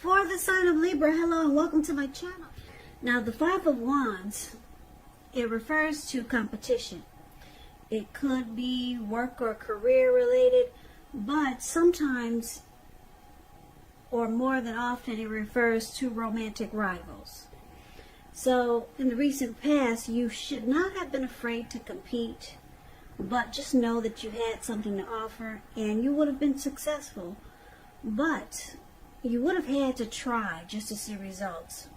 For the sign of Libra, hello and welcome to my channel. Now, the Five of Wands, it refers to competition. It could be work or career related, but sometimes, or more than often, it refers to romantic rivals. So, in the recent past, you should not have been afraid to compete, but just know that you had something to offer and you would have been successful. But you would have had to try just to see results.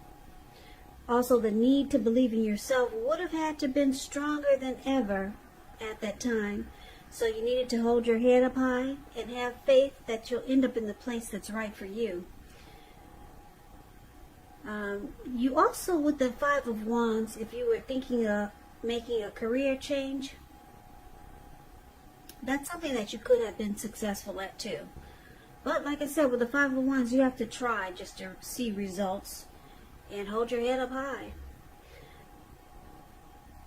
Also, the need to believe in yourself would have had to been stronger than ever at that time. So you needed to hold your head up high and have faith that you'll end up in the place that's right for you. You also, with the Five of Wands, if you were thinking of making a career change, that's something that you could have been successful at too. But like I said, with the Five of Wands, you have to try just to see results and hold your head up high.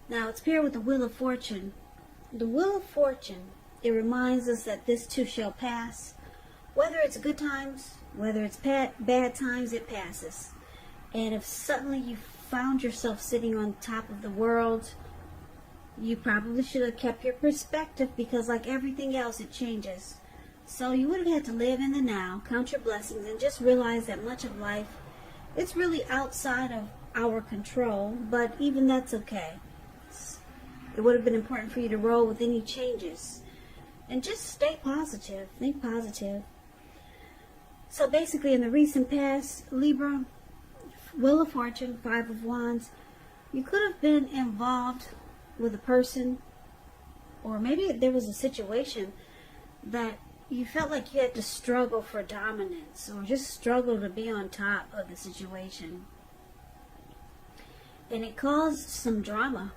Now, it's paired with the Wheel of Fortune. The Wheel of Fortune, it reminds us that this too shall pass. Whether it's good times, whether it's bad times, it passes. And if suddenly you found yourself sitting on top of the world, you probably should have kept your perspective, because like everything else, it changes. So you would have had to live in the now, count your blessings, and just realize that much of life, it's really outside of our control, but even that's okay. It would have been important for you to roll with any changes. And just stay positive, think positive. So basically, in the recent past, Libra, Wheel of Fortune, Five of Wands, you could have been involved with a person, or maybe there was a situation that you felt like you had to struggle for dominance, or just struggle to be on top of the situation. And it caused some drama.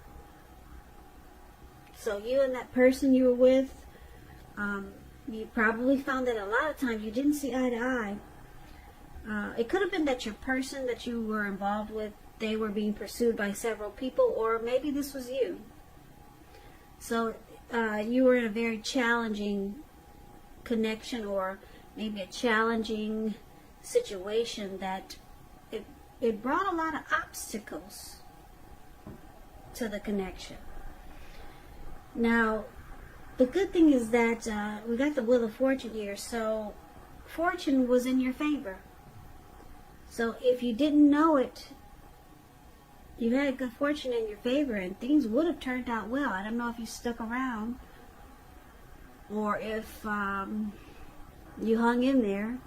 So you and that person you were with, you probably found that a lot of times you didn't see eye to eye. It could have been that your person that you were involved with, they were being pursued by several people, or maybe this was you. So you were in a very challenging connection, or maybe a challenging situation that it brought a lot of obstacles to the connection. Now, the good thing is that we got the Wheel of Fortune here, so fortune was in your favor. So if you didn't know it, you had good fortune in your favor, and things would have turned out well. I don't know if you stuck around, or if you hung in there,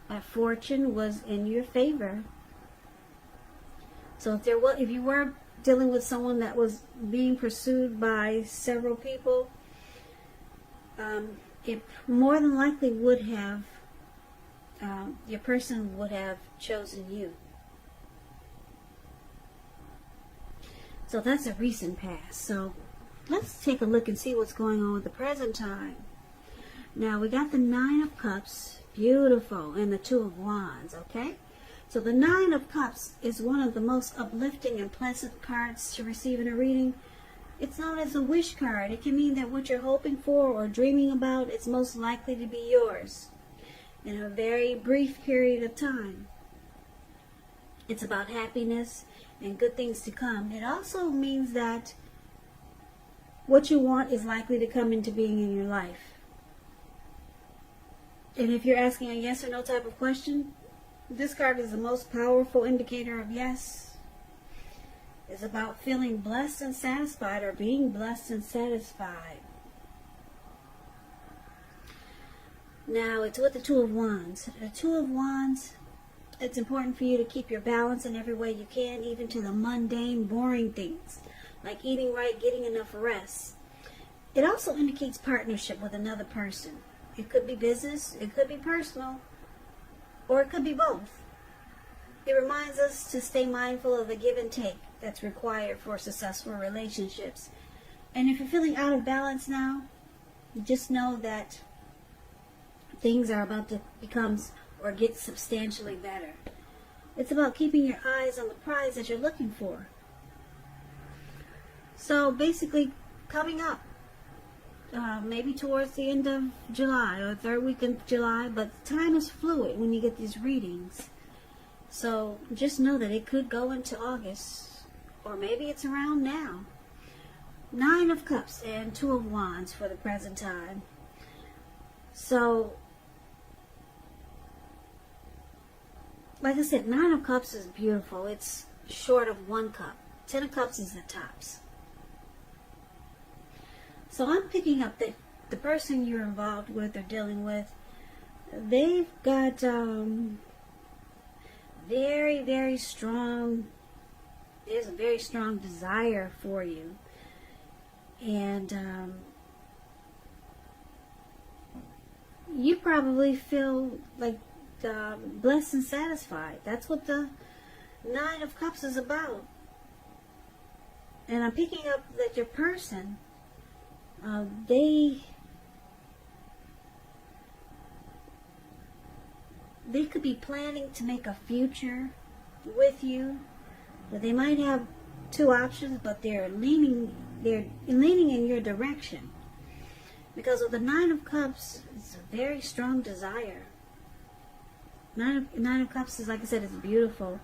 but fortune was in your favor. So if you were dealing with someone that was being pursued by several people, it more than likely would have, your person would have chosen you. So that's a recent past. So let's take a look and see what's going on with the present time. Now, we got the Nine of Cups, beautiful, and the Two of Wands, okay? So the Nine of Cups is one of the most uplifting and pleasant cards to receive in a reading. It's known as a wish card. It can mean that what you're hoping for or dreaming about is most likely to be yours in a very brief period of time. It's about happiness and good things to come. It also means that what you want is likely to come into being in your life. And if you're asking a yes or no type of question, this card is the most powerful indicator of yes. It's about feeling blessed and satisfied, or being blessed and satisfied. Now, it's with the Two of Wands. The Two of Wands, it's important for you to keep your balance in every way you can, even to the mundane, boring things, like eating right, getting enough rest. It also indicates partnership with another person. It could be business, it could be personal, or it could be both. It reminds us to stay mindful of the give and take that's required for successful relationships. And if you're feeling out of balance now, just know that things are about to become or get substantially better. It's about keeping your eyes on the prize that you're looking for. So basically, coming up, maybe towards the end of July or third week of July, but time is fluid when you get these readings. So just know that it could go into August, or maybe it's around now. 9 of Cups and 2 of Wands for the present time. So, like I said, 9 of Cups is beautiful. It's short of 1 cup. 10 of Cups is the tops. So I'm picking up that the person you're involved with or dealing with, they've got very, very strong, there's a very strong desire for you. And you probably feel like blessed and satisfied. That's what the 9 of Cups is about. And I'm picking up that your person, they could be planning to make a future with you, but they might have 2 options, but they're leaning in your direction. Because of the 9 of Cups, it's a very strong desire. 9 of Cups is, like I said, it's beautiful.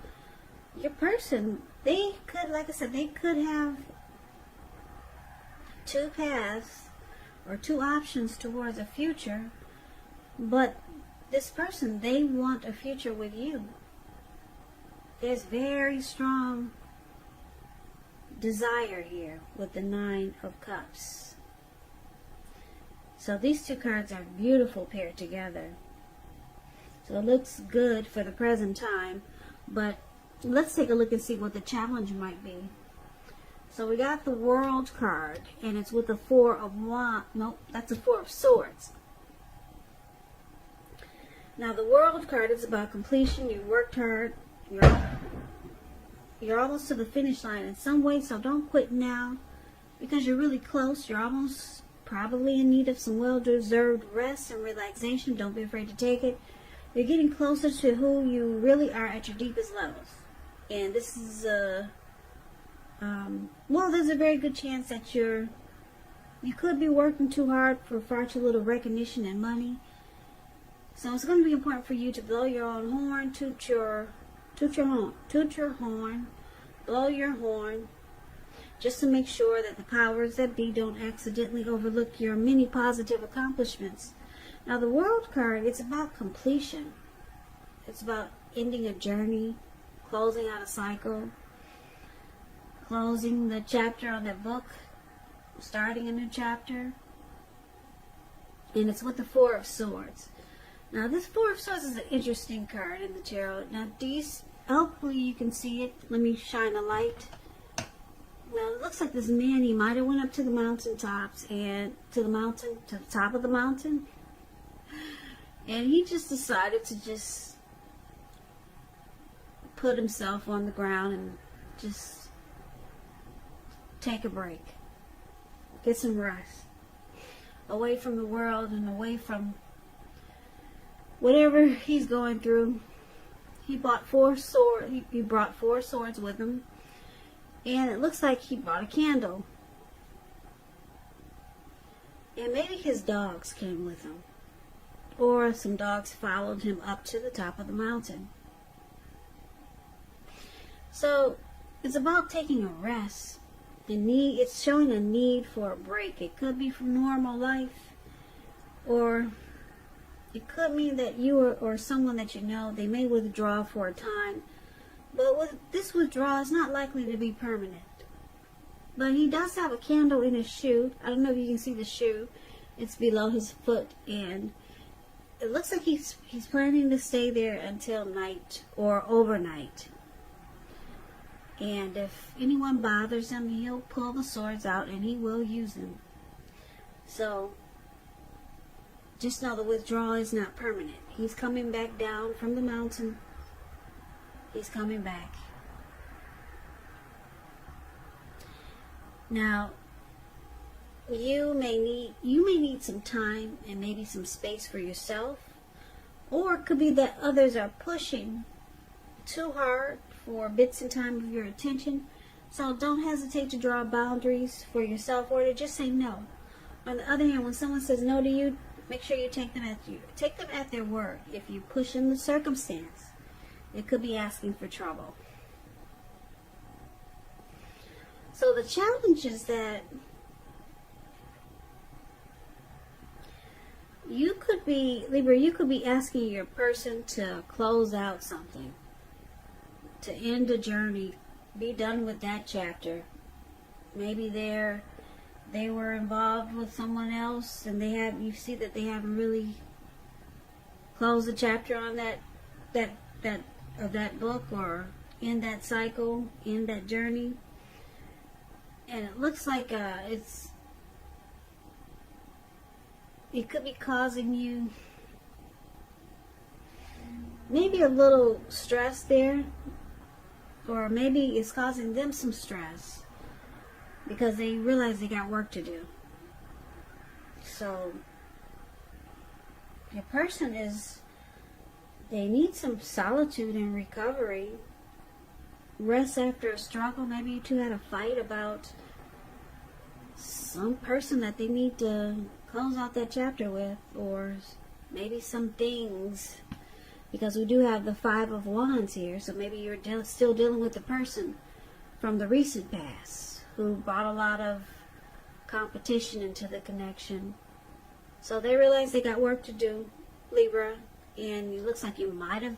Your person, they could, like I said, they could have 2 paths or 2 options towards a future, but this person, they want a future with you. There's very strong desire here with the 9 of Cups. So these 2 cards are beautiful paired together. So it looks good for the present time, but let's take a look and see what the challenge might be. So we got the World card, and it's with the 4 of Wands. Nope, that's a 4 of Swords. Now the World card is about completion. You worked hard. You're almost to the finish line in some way, so don't quit now, because you're really close. You're almost probably in need of some well-deserved rest and relaxation. Don't be afraid to take it. You're getting closer to who you really are at your deepest levels. And this is well, there's a very good chance that you could be working too hard for far too little recognition and money. So it's going to be important for you to blow your own horn, toot your horn, blow your horn, just to make sure that the powers that be don't accidentally overlook your many positive accomplishments. Now the World card, it's about completion. It's about ending a journey, closing out a cycle, closing the chapter on that book, starting a new chapter. And it's with the 4 of Swords. Now this 4 of Swords is an interesting card in the tarot. Now hopefully you can see it. Let me shine a light. Now it looks like this man, he might have went up to the mountaintops and to the top of the mountain. And he just decided to just put himself on the ground and just take a break. Get some rest. Away from the world and away from whatever he's going through. He bought 4 swords. He brought 4 swords with him. And it looks like he brought a candle. And maybe his dogs came with him. Or some dogs followed him up to the top of the mountain. So it's about taking a rest. It's showing a need for a break. It could be from normal life, or it could mean that you or someone that you know, they may withdraw for a time. But with this withdrawal, it's not likely to be permanent. But he does have a candle in his shoe. I don't know if you can see the shoe. It's below his foot, and it looks like he's planning to stay there until night or overnight. And if anyone bothers him, he'll pull the swords out and he will use them. So just know the withdrawal is not permanent. He's coming back down from the mountain. He's coming back. Now, you may need some time and maybe some space for yourself, or it could be that others are pushing too hard for bits and time of your attention. So don't hesitate to draw boundaries for yourself, or to just say no. On the other hand, when someone says no to you, make sure you take them at their word. If you push in the circumstance It could be asking for trouble. So the challenge is that you could be, Libra, you could be asking your person to close out something, to end a journey, be done with that chapter. Maybe they were involved with someone else, and you see that they haven't really closed the chapter on that book, or in that cycle, in that journey. And it looks like it could be causing you maybe a little stress there, or maybe it's causing them some stress because they realize they got work to do. So your person they need some solitude and recovery, rest after a struggle. Maybe you two had a fight about some person that they need to close out that chapter with, or maybe some things, because we do have the 5 of Wands here. So maybe you're still dealing with the person from the recent past who brought a lot of competition into the connection. So they realize they got work to do, Libra, and it looks like you might have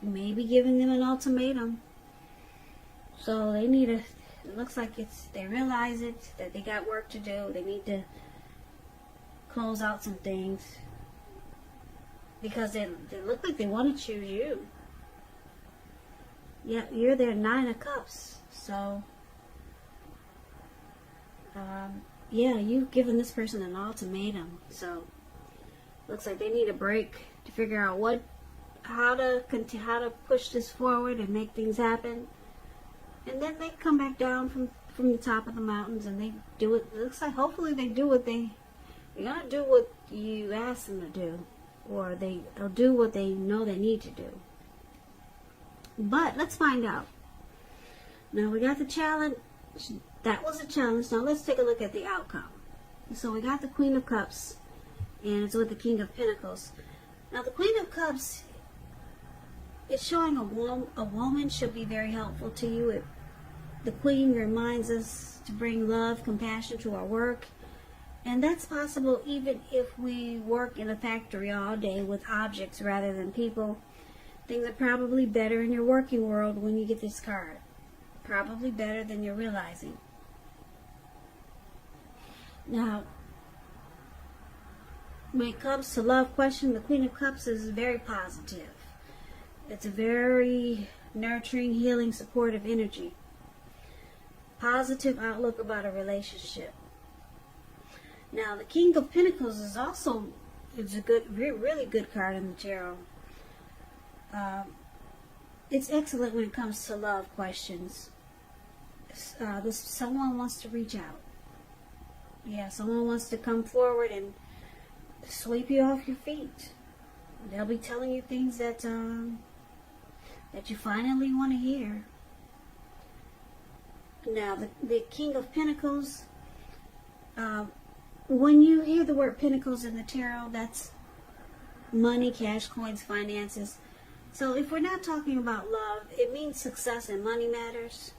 maybe given them an ultimatum. So they need it looks like they realize it, that they got work to do. They need to close out some things because they look like they want to choose you. Yeah, you're their 9 of Cups. So, yeah, you've given this person an ultimatum. So, looks like they need a break to figure out how to push this forward and make things happen. And then they come back down from the top of the mountains and they do it. It looks like hopefully they do they're gonna do what you ask them to do, or they'll do what they know they need to do. But let's find out. Now we got the challenge. That was a challenge. Now let's take a look at the outcome. So we got the Queen of Cups, and it's with the King of Pentacles. Now the Queen of Cups, it's showing a woman should be very helpful to you. The Queen reminds us to bring love, compassion to our work. And that's possible even if we work in a factory all day with objects rather than people. Things are probably better in your working world when you get this card. Probably better than you're realizing. Now, when it comes to love question, the Queen of Cups is very positive. It's a very nurturing, healing, supportive energy. Positive outlook about a relationship. Now, the King of Pentacles is also a good, really good card in the tarot. It's excellent when it comes to love questions. Someone wants to reach out. Yeah, someone wants to come forward and sweep you off your feet. They'll be telling you things that you finally want to hear. Now, the King of Pentacles, when you hear the word Pentacles in the tarot, that's money, cash, coins, finances. So if we're not talking about love, it means success and money matters.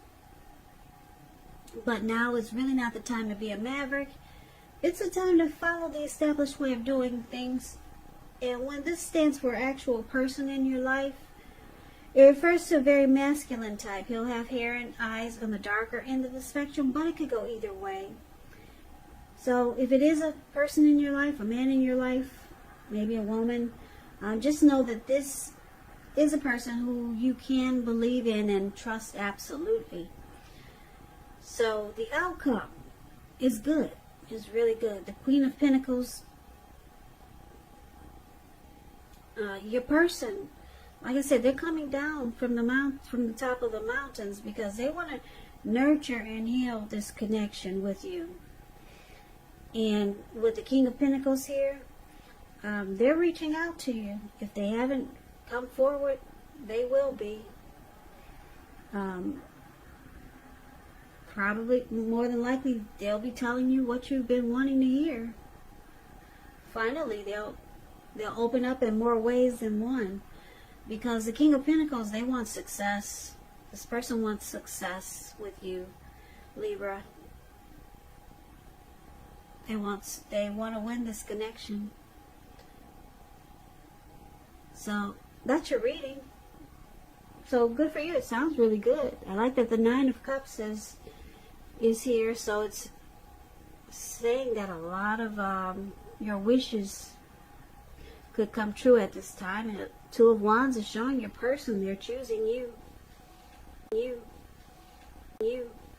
But now is really not the time to be a maverick. It's a time to follow the established way of doing things. And when this stands for actual person in your life, it refers to a very masculine type. He'll have hair and eyes on the darker end of the spectrum, but it could go either way. So if it is a person in your life, a man in your life, maybe a woman, just know that this is a person who you can believe in and trust absolutely. So the outcome is good. It's really good. The Queen of Pentacles, your person, like I said, they're coming down from the top of the mountains because they want to nurture and heal this connection with you. And with the King of Pentacles here, they're reaching out to you. If they haven't come forward, they will be. Probably, more than likely, they'll be telling you what you've been wanting to hear. Finally, they'll open up in more ways than one. Because the King of Pentacles, they want success. This person wants success with you, Libra. They want to win this connection. So that's your reading. So good for you. It sounds really good. I like that the Nine of Cups is here. So it's saying that a lot of your wishes could come true at this time. And Two of Wands is showing your person. They're choosing you. You.